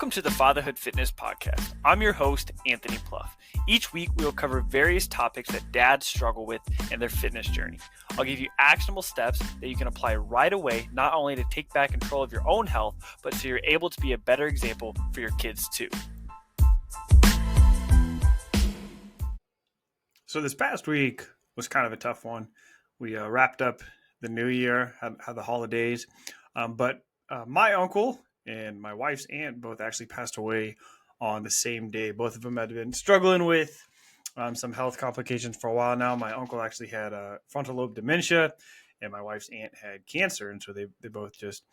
Welcome to the Fatherhood Fitness Podcast. I'm your host, Anthony Pluff. Each week, we will cover various topics that dads struggle with in their fitness journey. I'll give you actionable steps that you can apply right away, not only to take back control of your own health, but so you're able to be a better example for your kids too. So this past week was kind of a tough one. We wrapped up the new year, had the holidays, but my uncle and my wife's aunt both actually passed away on the same day. Both of them had been struggling with some health complications for a while now. My uncle actually had frontal lobe dementia, and my wife's aunt had cancer, and so they both just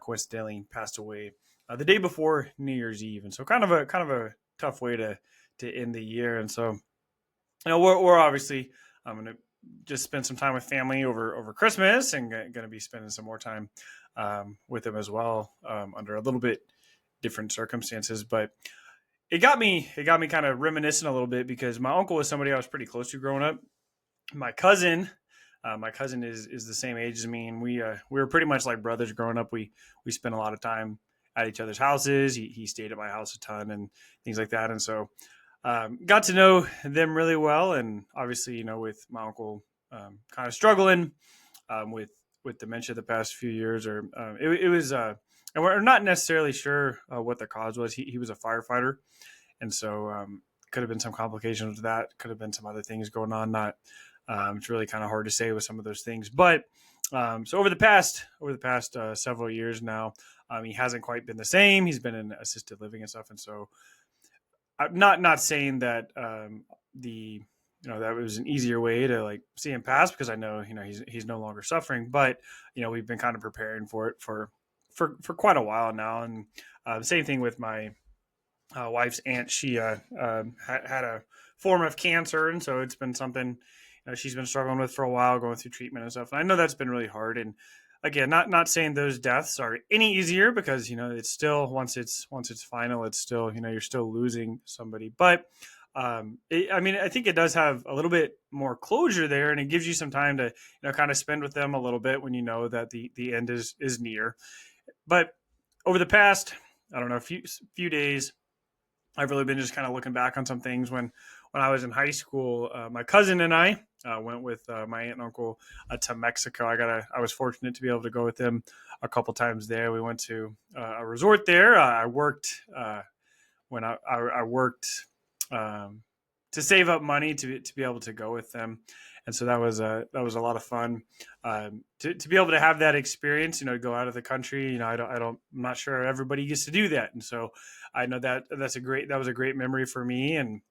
coincidentally passed away the day before New Year's Eve. And so kind of a tough way to end the year. And so we're obviously going to just spend some time with family over Christmas, and going to be spending some more time with them as well, under a little bit different circumstances. But it got me kind of reminiscing a little bit, because my uncle was somebody I was pretty close to growing up. My cousin is the same age as me, and we were pretty much like brothers growing up. We spent a lot of time at each other's houses. He stayed at my house a ton and things like that. And so got to know them really well. And obviously, with my uncle kind of struggling with dementia the past few years, or it was, and we're not necessarily sure what the cause was. He was a firefighter. And so could have been some complications with that. Could have been some other things going on. It's really kind of hard to say with some of those things. But so over the past several years now, he hasn't quite been the same. He's been in assisted living and stuff. And so I'm not saying that that was an easier way to like see him pass, because I know he's no longer suffering. But we've been kind of preparing for it for quite a while now. And same thing with my wife's aunt. She had a form of cancer, and so it's been something she's been struggling with for a while, going through treatment and stuff. And I know that's been really hard. And again, not saying those deaths are any easier, because it's still once it's final, it's still you're still losing somebody. But I think it does have a little bit more closure there, and it gives you some time to kind of spend with them a little bit when you know that the end is near. But over the past, I don't know, few days, I've really been just kind of looking back on some things. When I was in high school, my cousin and I went with my aunt and uncle to Mexico. I was fortunate to be able to go with them a couple times there. We went to a resort there. I worked when I worked to save up money to be able to go with them. And so that was a lot of fun to be able to have that experience, go out of the country. I'm not sure everybody gets to do that. And so I know that was a great memory for me. And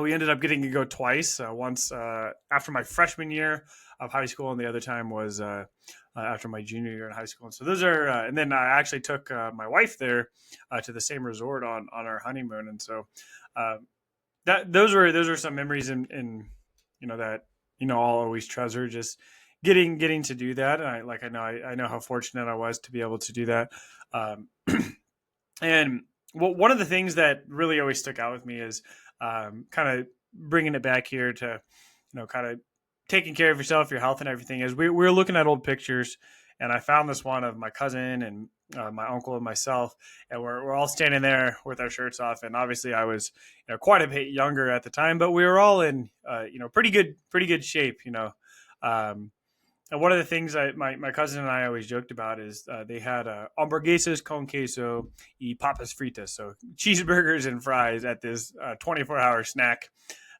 we ended up getting to go twice, once after my freshman year of high school, and the other time was after my junior year in high school. And so those are, and then I actually took my wife there to the same resort on our honeymoon. And so those are some memories in that I'll always treasure, just getting to do that. And I know how fortunate I was to be able to do that. And one of the things that really always stuck out with me is kind of bringing it back here to kind of taking care of yourself, your health and everything. Is we were looking at old pictures, and I found this one of my cousin and my uncle and myself, and we're all standing there with our shirts off. And obviously I was quite a bit younger at the time, but we were all in pretty good shape. And one of the things my cousin and I always joked about is they had hamburguesas con queso y papas fritas, so cheeseburgers and fries at this 24-hour snack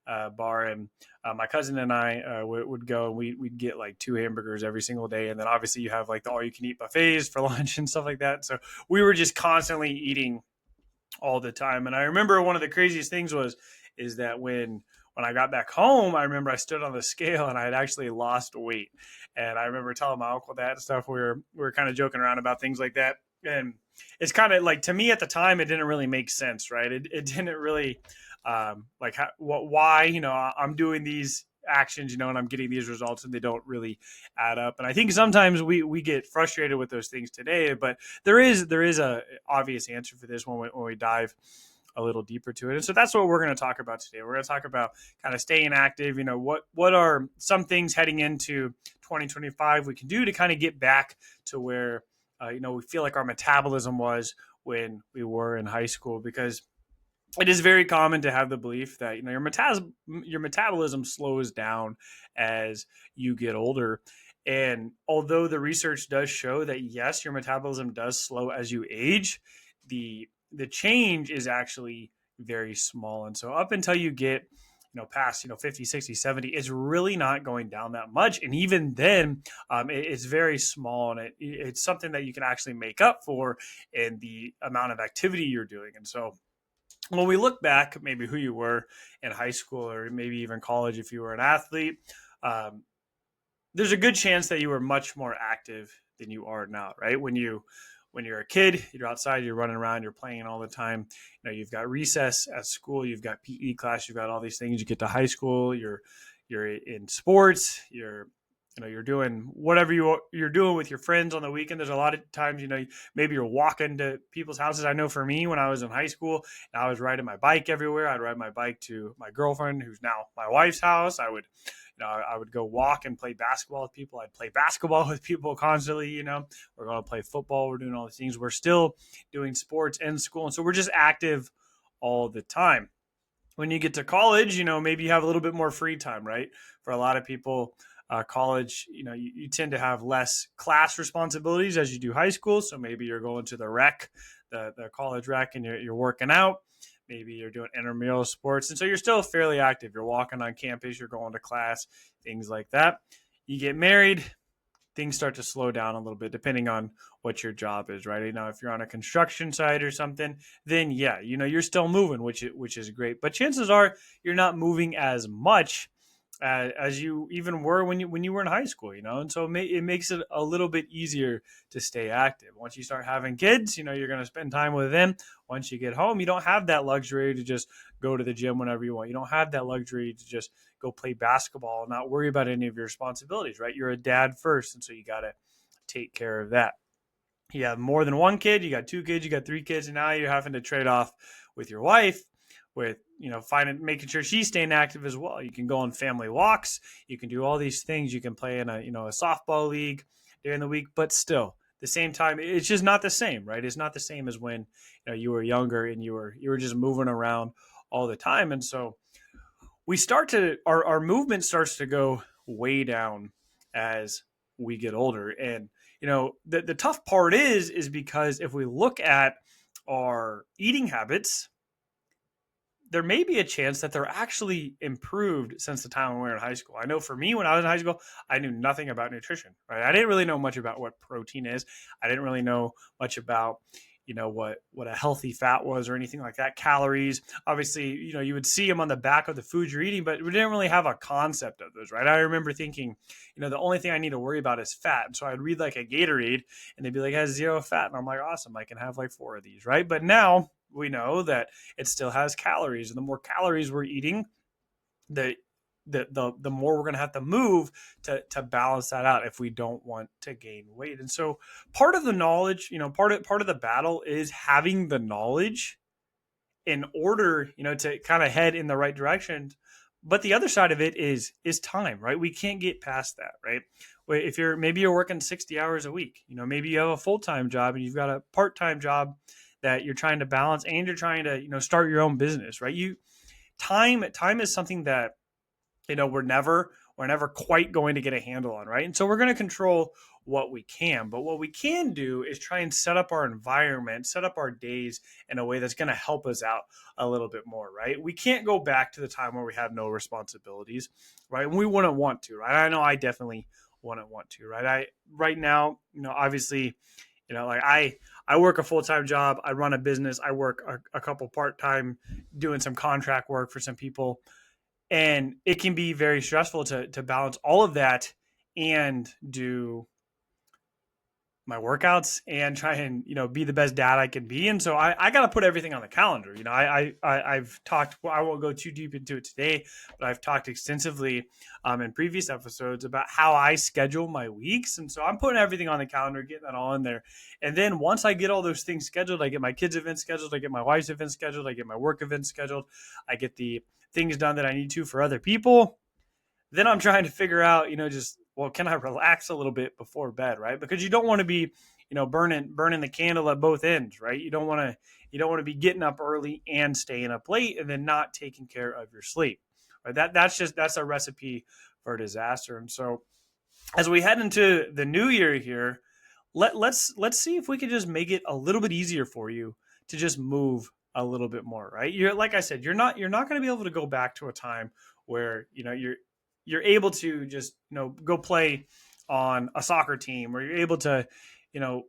bar. And my cousin and I would go, and we'd get like 2 hamburgers every single day. And then obviously you have like the all-you-can-eat buffets for lunch and stuff like that. So we were just constantly eating all the time. And I remember one of the craziest things is that when I got back home, I remember I stood on the scale and I had actually lost weight. And I remember telling my uncle that and stuff. We were kind of joking around about things like that. And it's kind of like, to me at the time, it didn't really make sense, right? It didn't really why, I'm doing these actions, and I'm getting these results, and they don't really add up. And I think sometimes we get frustrated with those things today, but there is a obvious answer for this when we dive a little deeper to it. And so that's what we're going to talk about today. We're going to talk about kind of staying active. What are some things heading into 2025 we can do to kind of get back to where we feel like our metabolism was when we were in high school, because it is very common to have the belief that your metabolism slows down as you get older. And although the research does show that yes, your metabolism does slow as you age, the change is actually very small. And so up until you get past 50, 60, 70, it's really not going down that much. And even then, it's very small, and it's something that you can actually make up for in the amount of activity you're doing. And so when we look back, maybe who you were in high school or maybe even college, if you were an athlete, um, there's a good chance that you were much more active than you are now, right? When you're a kid, you're outside, you're running around, you're playing all the time. You've got recess at school, you've got PE class, you've got all these things. You get to high school, you're in sports, you're doing whatever you're doing with your friends on the weekend. There's a lot of times, maybe you're walking to people's houses. I know for me, when I was in high school, I was riding my bike everywhere. I'd ride my bike to my girlfriend, who's now my wife's house. I would go walk and play basketball with people. I'd play basketball with people constantly. We're going to play football. We're doing all these things. We're still doing sports in school. And so we're just active all the time. When you get to college, maybe you have a little bit more free time, right? For a lot of people, college, you tend to have less class responsibilities as you do high school. So maybe you're going to the rec, the college rec, and you're working out. Maybe you're doing intramural sports. And so you're still fairly active. You're walking on campus, you're going to class, things like that. You get married, things start to slow down a little bit depending on what your job is, right? If you're on a construction site or something, then yeah, you're still moving, which is great. But chances are you're not moving as much as you even were when you were in high school, and so it makes it a little bit easier to stay active. Once you start having kids, you're going to spend time with them. Once you get home, you don't have that luxury to just go to the gym whenever you want. You don't have that luxury to just go play basketball and not worry about any of your responsibilities, right? You're a dad first, and so you got to take care of that. You have more than one kid, you got two kids, you got three kids, and now you're having to trade off with your wife, with making sure she's staying active as well. You can go on family walks, you can do all these things, you can play in a softball league during the week, but still the same time, it's just not the same, right? It's not the same as when you were younger and you were just moving around all the time. And so our movement starts to go way down as we get older. And the tough part is because if we look at our eating habits, there may be a chance that they're actually improved since the time when we were in high school. I know for me, when I was in high school, I knew nothing about nutrition, right? I didn't really know much about what protein is. I didn't really know much about, what a healthy fat was or anything like that. Calories, obviously, you would see them on the back of the food you're eating, but we didn't really have a concept of those, right? I remember thinking, the only thing I need to worry about is fat. And so I'd read like a Gatorade and they'd be like, it has 0 fat. And I'm like, awesome, I can have like 4 of these, right? But now we know that it still has calories, and the more calories we're eating, the more we're going to have to move to balance that out if we don't want to gain weight. And so part of the knowledge, part of the battle is having the knowledge in order, to kind of head in the right direction. But the other side of it is time, right? We can't get past that, right? If you're working 60 hours a week, maybe you have a full-time job and you've got a part-time job that you're trying to balance, and you're trying to, start your own business, right? Time is something that, we're never quite going to get a handle on, right? And so we're going to control what we can, but what we can do is try and set up our environment, set up our days in a way that's going to help us out a little bit more, right? We can't go back to the time where we have no responsibilities, right? We wouldn't want to, right? I know I definitely wouldn't want to, right? Right now, obviously, like I work a full-time job. I run a business. I work a couple part-time doing some contract work for some people. And it can be very stressful to balance all of that and do my workouts and try and, be the best dad I can be. And so I got to put everything on the calendar. I've talked, well, I won't go too deep into it today, but I've talked extensively in previous episodes about how I schedule my weeks. And so I'm putting everything on the calendar, getting that all in there. And then once I get all those things scheduled, I get my kids' events scheduled, I get my wife's events scheduled, I get my work events scheduled, I get the things done that I need to for other people. Then I'm trying to figure out, can I relax a little bit before bed, right? Because you don't want to be, burning the candle at both ends, right? You don't want to be getting up early and staying up late and then not taking care of your sleep. Right? That's a recipe for disaster. And so as we head into the new year here, let's see if we can just make it a little bit easier for you to just move a little bit more, right? You're like I said, you're not going to be able to go back to a time where you're able to just go play on a soccer team, or you're able to you know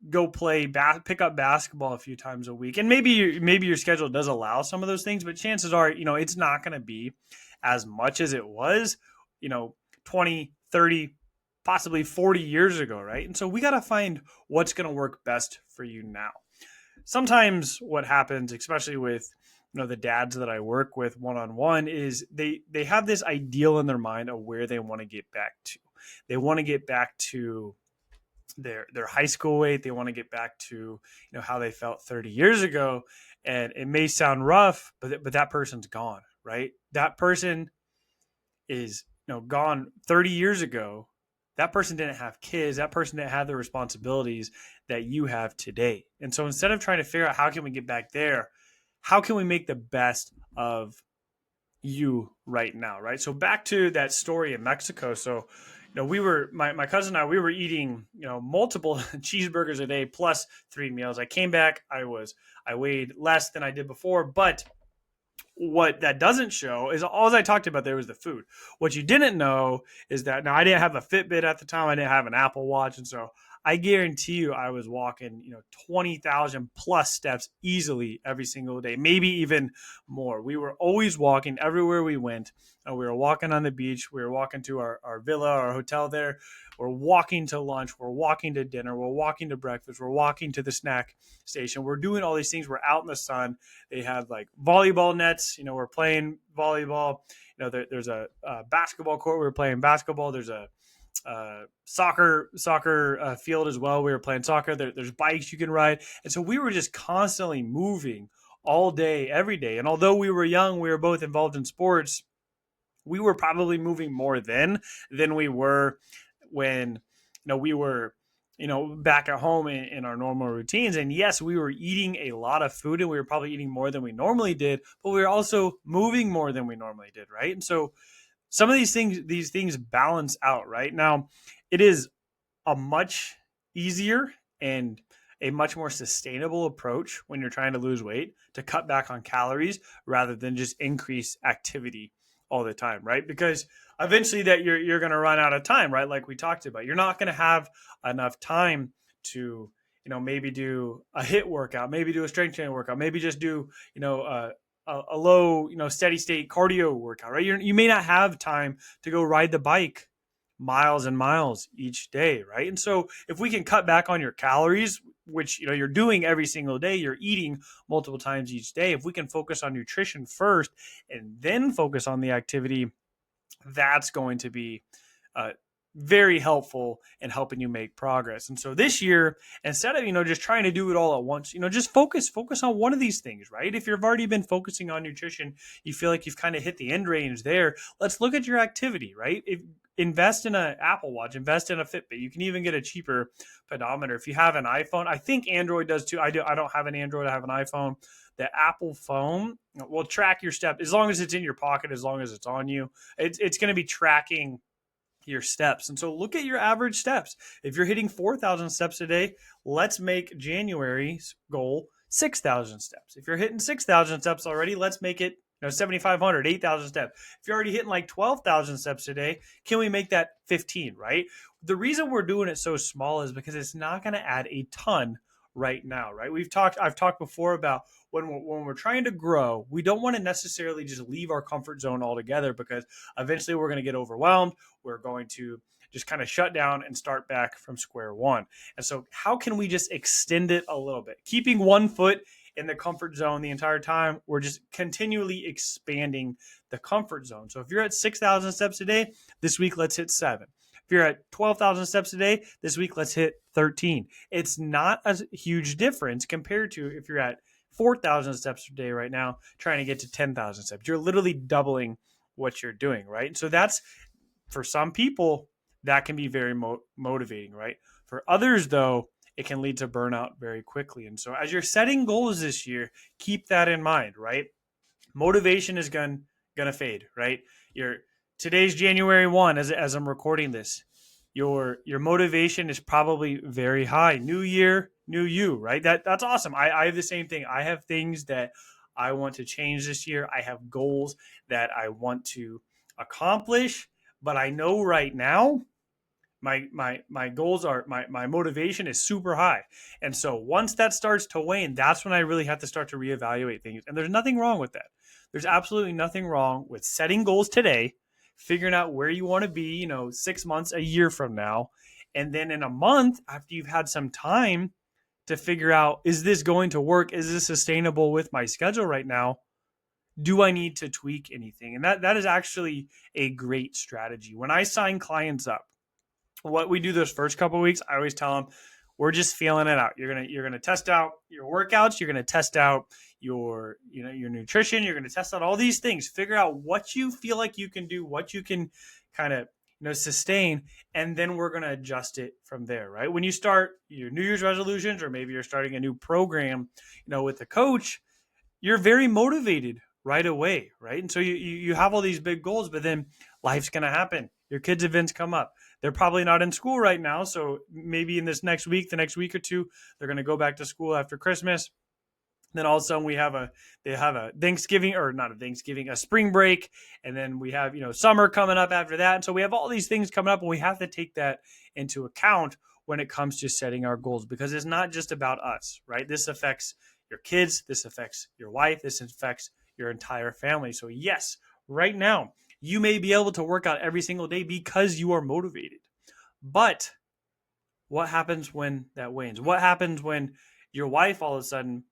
go pick up basketball a few times a week. And maybe your schedule does allow some of those things, but chances are it's not going to be as much as it was you know 20, 30, possibly 40 years ago, right? And so we got to find what's going to work best for you now. Sometimes what happens, especially with the dads that I work with one-on-one, is they have this ideal in their mind of where they want to get back to. They want to get back to their high school weight. They want to get back to how they felt 30 years ago. And it may sound rough, but that person's gone, right? That person is gone 30 years ago. That person didn't have kids. That person didn't have the responsibilities that you have today. And so instead of trying to figure out how can we get back there, how can we make the best of you right now, right? So back to that story in Mexico. So we were my cousin and I, we were eating multiple cheeseburgers a day plus 3 meals. I came back, I weighed less than I did before, but what that doesn't show is all I talked about there was the food. What you didn't know is that now I didn't have a Fitbit at the time. I didn't have an Apple Watch. And so I guarantee you I was walking, 20,000 plus steps easily every single day, maybe even more. We were always walking everywhere we went. We were walking on the beach. We were walking to our villa, our hotel there. We're walking to lunch. We're walking to dinner. We're walking to breakfast. We're walking to the snack station. We're doing all these things. We're out in the sun. They have like volleyball nets. We're playing volleyball. There's a basketball court. We were playing basketball. There's a soccer field as well. We were playing soccer. There's bikes you can ride. And so we were just constantly moving all day, every day. And although we were young, we were both involved in sports. We were probably moving more then than we were when we were back at home in our normal routines. And yes, we were eating a lot of food and we were probably eating more than we normally did, but we were also moving more than we normally did, right? And so some of these things balance out, right? Now, it is a much easier and a much more sustainable approach when you're trying to lose weight to cut back on calories rather than just increase activity all the time, right? Because eventually that you're going to run out of time, right? Like we talked about, you're not going to have enough time to, maybe do a HIIT workout, maybe do a strength training workout, maybe just do, a low, steady state cardio workout, right? You may not have time to go ride the bike miles and miles each day, right? And so if we can cut back on your calories, which you're doing every single day, you're eating multiple times each day. If we can focus on nutrition first and then focus on the activity, that's going to be very helpful in helping you make progress. And so this year, instead of just trying to do it all at once, just focus on one of these things, right? If you've already been focusing on nutrition, you feel like you've kind of hit the end range there. Let's look at your activity, right? Invest in an Apple Watch, invest in a Fitbit. You can even get a cheaper pedometer if you have an iPhone. I think Android does too. I don't have an Android. I have an iPhone. The Apple phone will track your steps as long as it's in your pocket, as long as it's on you. It's going to be tracking your steps. And so look at your average steps. If you're hitting 4,000 steps a day, let's make January's goal 6,000 steps. If you're hitting 6,000 steps already, let's make it 7,500, 8,000 steps. If you're already hitting like 12,000 steps a day, can we make that 15, right? The reason we're doing it so small is because it's not going to add a ton right now, right? I've talked before about when we're trying to grow, we don't want to necessarily just leave our comfort zone altogether, because eventually we're going to get overwhelmed. We're going to just kind of shut down and start back from square one. And so how can we just extend it a little bit? Keeping one foot in the comfort zone the entire time, we're just continually expanding the comfort zone. So if you're at 6,000 steps a day, this week, let's hit 7. If you're at 12,000 steps a day, this week, let's hit 13. It's not a huge difference compared to if you're at 4,000 steps a day right now, trying to get to 10,000 steps. You're literally doubling what you're doing, right? So that's, for some people, that can be very motivating, right? For others, though, it can lead to burnout very quickly. And so as you're setting goals this year, keep that in mind, right? Motivation is gonna fade, right? Your today's January 1 as I'm recording this. Your motivation is probably very high. New year, new you, right? That's awesome. I have the same thing. I have things that I want to change this year. I have goals that I want to accomplish, but I know right now my goals are my motivation is super high. And so once that starts to wane, that's when I really have to start to reevaluate things. And there's nothing wrong with that. There's absolutely nothing wrong with setting goals today, figuring out where you want to be, 6 months, a year from now. And then in a month, after you've had some time to figure out, is this going to work? Is this sustainable with my schedule right now? Do I need to tweak anything? And that is actually a great strategy. When I sign clients up, what we do those first couple of weeks, I always tell them, we're just feeling it out. You're gonna test out your workouts. You're gonna test out your nutrition. You're gonna test out all these things. Figure out what you feel like you can do, what you can kind of sustain, and then we're gonna adjust it from there. Right? When you start your New Year's resolutions, or maybe you're starting a new program, with a coach, you're very motivated right away, right? And so you have all these big goals, but then life's going to happen. Your kids' events come up. They're probably not in school right now, so maybe in this next week, the next week or two, they're going to go back to school after Christmas. Then all of a sudden they have a Thanksgiving, or not a Thanksgiving, a spring break, and then we have summer coming up after that. And so we have all these things coming up, and we have to take that into account when it comes to setting our goals, because it's not just about us, right? This affects your kids, this affects your wife, this affects your entire family. So yes, right now you may be able to work out every single day because you are motivated. But what happens when that wanes? What happens when your wife all of a sudden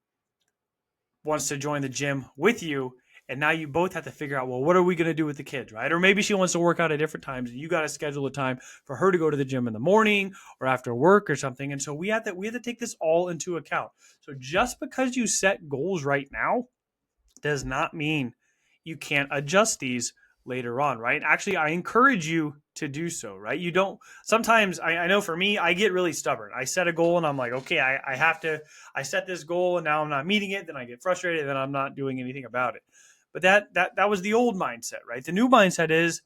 wants to join the gym with you, and now you both have to figure out, well, what are we going to do with the kids, right? Or maybe she wants to work out at different times, and you got to schedule a time for her to go to the gym in the morning or after work or something. And so we have to take this all into account. So just because you set goals right now does not mean you can't adjust these later on, right? Actually, I encourage you to do so, right? You don't, sometimes I know for me, I get really stubborn. I set a goal and I'm like, okay, I set this goal and now I'm not meeting it. Then I get frustrated and then I'm not doing anything about it. But that was the old mindset, right? The new mindset is,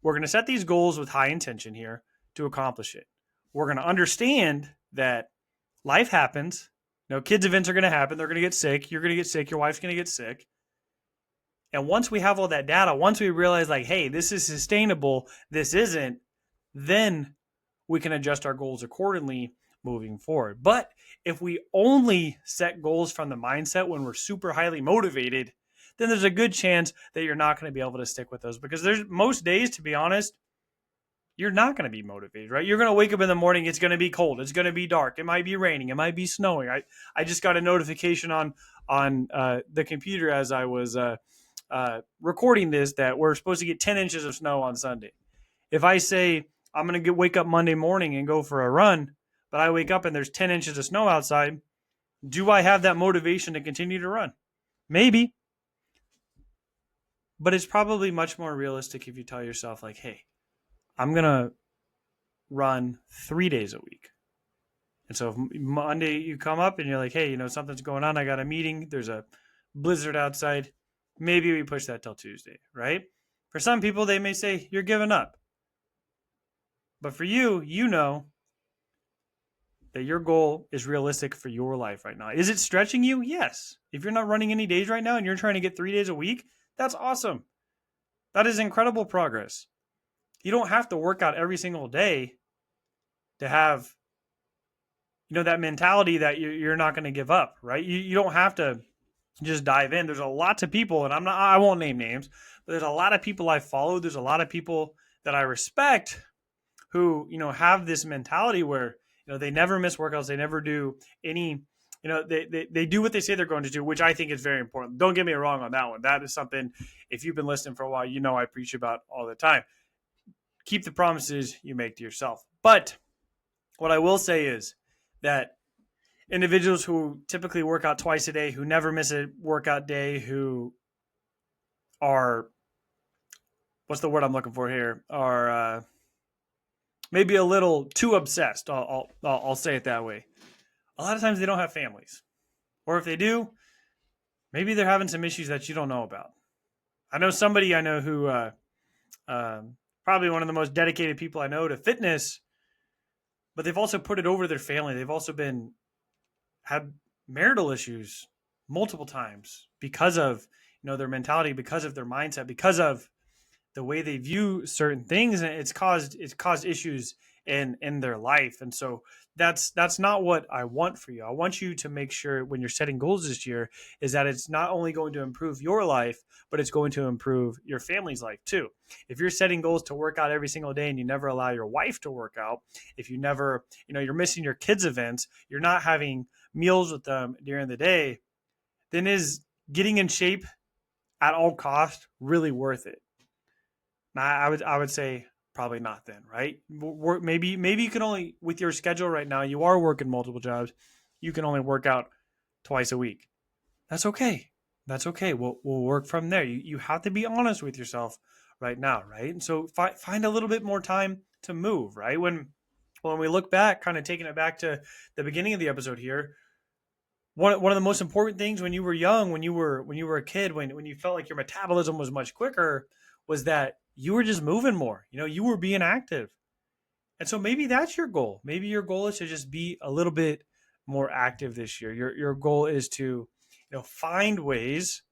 we're going to set these goals with high intention here to accomplish it. We're going to understand that life happens. Kids' events are going to happen. They're going to get sick. You're going to get sick. Your wife's going to get sick. And once we have all that data, once we realize like, hey, this is sustainable, this isn't, then we can adjust our goals accordingly moving forward. But if we only set goals from the mindset when we're super highly motivated, then there's a good chance that you're not going to be able to stick with those, because there's most days, to be honest, you're not going to be motivated, right? You're going to wake up in the morning. It's going to be cold. It's going to be dark. It might be raining. It might be snowing. I just got a notification on the computer as I was recording this that we're supposed to get 10 inches of snow on Sunday. If I say I'm going to wake up Monday morning and go for a run, but I wake up and there's 10 inches of snow outside, do I have that motivation to continue to run? Maybe. But it's probably much more realistic if you tell yourself like, hey, I'm going to run 3 days a week. And so if Monday you come up and you're like, hey, something's going on. I got a meeting. There's a blizzard outside. Maybe we push that till Tuesday, right? For some people, they may say you're giving up. But for you, you know that your goal is realistic for your life right now. Is it stretching you? Yes. If you're not running any days right now and you're trying to get 3 days a week, that's awesome. That is incredible progress. You don't have to work out every single day to have, that mentality that you're not going to give up, right? You don't have to just dive in. There's a lot of people, and I won't name names, but there's a lot of people I follow. There's a lot of people that I respect who, have this mentality where, they never miss workouts. They never do any, they do what they say they're going to do, which I think is very important. Don't get me wrong on that one. That is something, if you've been listening for a while, I preach about all the time. Keep the promises you make to yourself. But what I will say is that individuals who typically work out twice a day, who never miss a workout day, who are, what's the word I'm looking for here, are maybe a little too obsessed. I'll say it that way. A lot of times they don't have families, or if they do, maybe they're having some issues that you don't know about. I know somebody I know who probably one of the most dedicated people I know to fitness, but they've also put it over their family. They've also been had marital issues multiple times because of their mentality, because of their mindset, because of the way they view certain things, and it's caused issues in their life. And so that's not what I want for you. I want you to make sure when you're setting goals this year is that it's not only going to improve your life, but it's going to improve your family's life too. If you're setting goals to work out every single day and you never allow your wife to work out, if you never, you're missing your kids' events, you're not having meals with them during the day, then is getting in shape at all cost really worth it? I would say probably not then, right? Maybe you can only, with your schedule right now, you are working multiple jobs, you can only work out twice a week. That's okay. That's okay. We'll work from there. You have to be honest with yourself right now, right? And so find a little bit more time to move, right? When we look back, kind of taking it back to the beginning of the episode here, one of the most important things when you were young, when you were a kid, when you felt like your metabolism was much quicker, was that you were just moving more. You were being active. And so maybe that's your goal. Maybe your goal is to just be a little bit more active this year. Your goal is to, find ways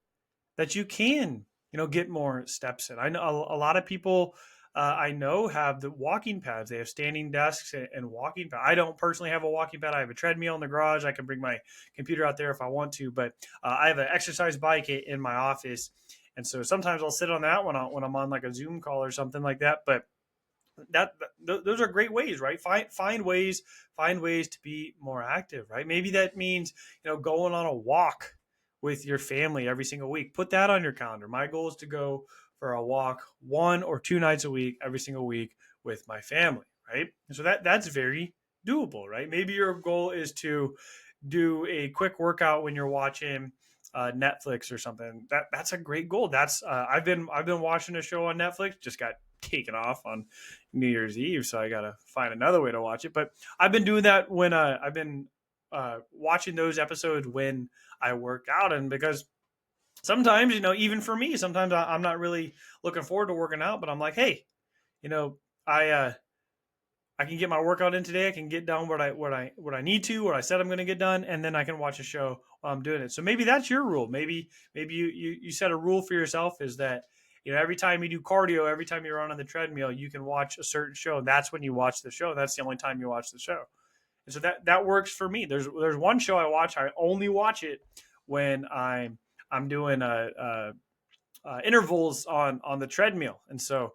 that you can, get more steps in. I know a lot of people I know have the walking pads. They have standing desks and walking pads. I don't personally have a walking pad. I have a treadmill in the garage. I can bring my computer out there if I want to, but I have an exercise bike in my office. And so sometimes I'll sit on that when I'm on like a Zoom call or something like that. But those are great ways, right? Find ways to be more active, right? Maybe that means going on a walk with your family every single week. Put that on your calendar. My goal is to go for a walk 1 or 2 nights a week every single week with my family, right? And so that's very doable, right? Maybe your goal is to do a quick workout when you're watching Netflix or something. That's a great goal. That's I've been watching a show on Netflix. Just got taken off on New Year's Eve, so I gotta find another way to watch it. But I've been doing that when I've been watching those episodes when I work out, and because sometimes even for me, sometimes I'm not really looking forward to working out, but I'm like, hey, you know, I can get my workout in today. I can get done what I need to, what I said I'm going to get done, and then I can watch a show while I'm doing it. So maybe that's your rule. Maybe you set a rule for yourself is that every time you do cardio, every time you're on the treadmill, you can watch a certain show. That's when you watch the show. That's the only time you watch the show. And so that works for me. There's one show I watch. I only watch it when I'm doing intervals on the treadmill, and so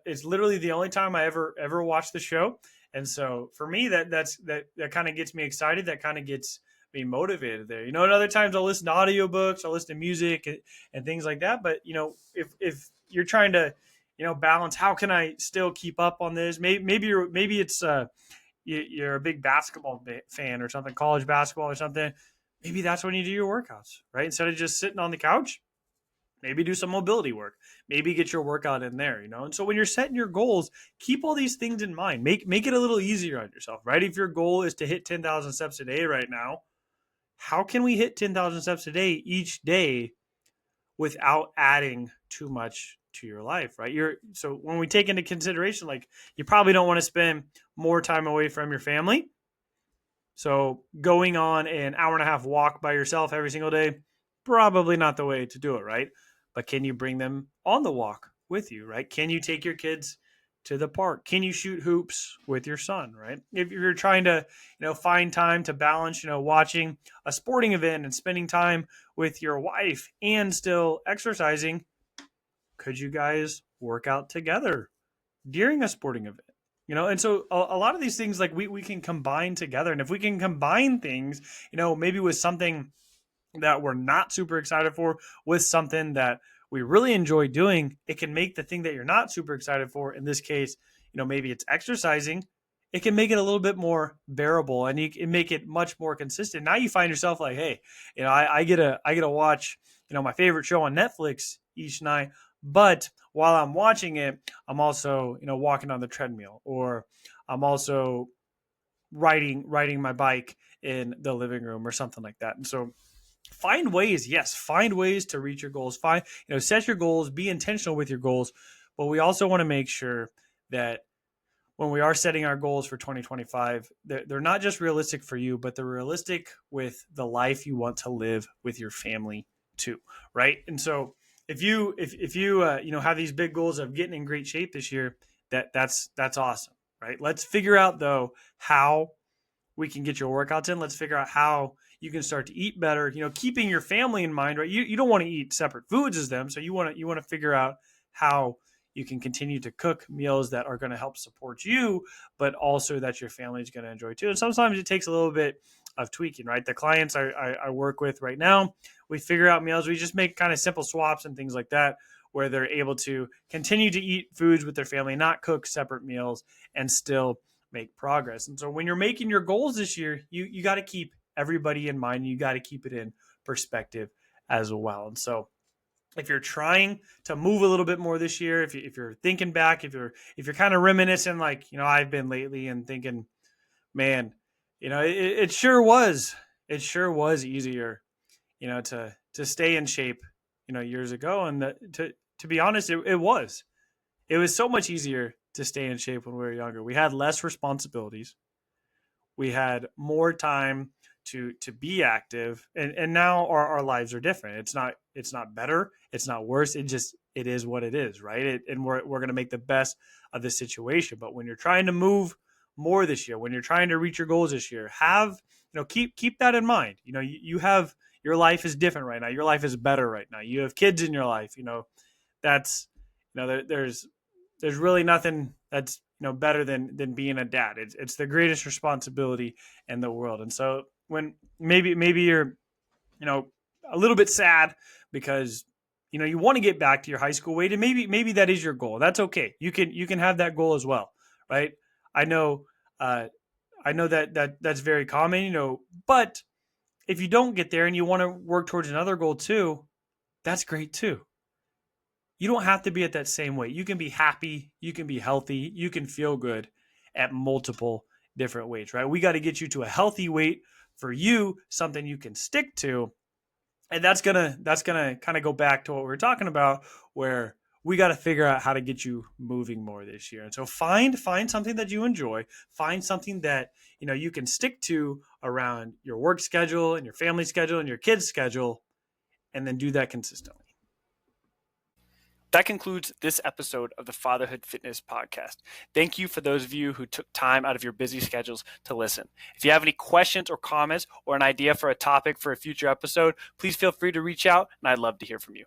it's literally the only time I ever watch the show. And so for me, that kind of gets me excited. That kind of gets me motivated there. And other times I'll listen to audiobooks, I'll listen to music and things like that. But if you're trying to balance, how can I still keep up on this? Maybe it's you're a big basketball fan or something, college basketball or something. Maybe that's when you do your workouts, right? Instead of just sitting on the couch, maybe do some mobility work, maybe get your workout in there. And so when you're setting your goals, keep all these things in mind. Make it a little easier on yourself, right? If your goal is to hit 10,000 steps a day right now, how can we hit 10,000 steps a day each day without adding too much to your life, right? So when we take into consideration, like, you probably don't want to spend more time away from your family. So going on an hour and a half walk by yourself every single day, probably not the way to do it, right? But can you bring them on the walk with you, right? Can you take your kids to the park? Can you shoot hoops with your son, right? If you're trying to, find time to balance, watching a sporting event and spending time with your wife and still exercising, could you guys work out together during a sporting event? And so a lot of these things, like, we can combine together. And if we can combine things, maybe with something that we're not super excited for with something that we really enjoy doing, it can make the thing that you're not super excited for, in this case, maybe it's exercising, it can make it a little bit more bearable, and you can make it much more consistent. Now you find yourself like, hey, I get to watch, my favorite show on Netflix each night, But while I'm watching it, I'm also, walking on the treadmill, or I'm also riding my bike in the living room or something like that. And so find ways to reach your goals. Set your goals, be intentional with your goals, but we also want to make sure that when we are setting our goals for 2025, they're not just realistic for you, but they're realistic with the life you want to live with your family too, right? And so if you have these big goals of getting in great shape this year, that's awesome, right? Let's figure out though how we can get your workouts in. Let's figure out how you can start to eat better, keeping your family in mind, right? You don't want to eat separate foods as them. So you want to figure out how you can continue to cook meals that are going to help support you, but also that your family is going to enjoy too. And sometimes it takes a little bit of tweaking, right? The clients I work with right now, we figure out meals. We just make kind of simple swaps and things like that, where they're able to continue to eat foods with their family, not cook separate meals, and still make progress. And so when you're making your goals this year, you got to keep everybody in mind. You got to keep it in perspective as well. And so if you're trying to move a little bit more this year, if you're thinking back, if you're kind of reminiscing, like I've been lately, and thinking, man, it sure was easier, to stay in shape, years ago. And to be honest, it was so much easier to stay in shape when we were younger. We had less responsibilities. We had more time to be active, and now our lives are different. It's not better, it's not worse. It is what it is, right? And we're going to make the best of this situation. But when you're trying to move more this year, when you're trying to reach your goals this year, keep that in mind. You have, your life is different right now. Your life is better right now. You have kids in your life. That's there's really nothing that's better than being a dad. It's the greatest responsibility in the world. And so when maybe you're a little bit sad because you want to get back to your high school weight, and maybe that is your goal. That's okay. You can have that goal as well, right? I know that's very common, but if you don't get there and you want to work towards another goal too, that's great too. You don't have to be at that same weight. You can be happy, you can be healthy, you can feel good at multiple different weights, right? We got to get you to a healthy weight for you, something you can stick to. And that's gonna kind of go back to what we were talking about, where we got to figure out how to get you moving more this year. And so find something that you enjoy, find something that you can stick to around your work schedule and your family schedule and your kids' schedule, and then do that consistently. That concludes this episode of the Fatherhood Fitness Podcast. Thank you for those of you who took time out of your busy schedules to listen. If you have any questions or comments or an idea for a topic for a future episode, please feel free to reach out, and I'd love to hear from you.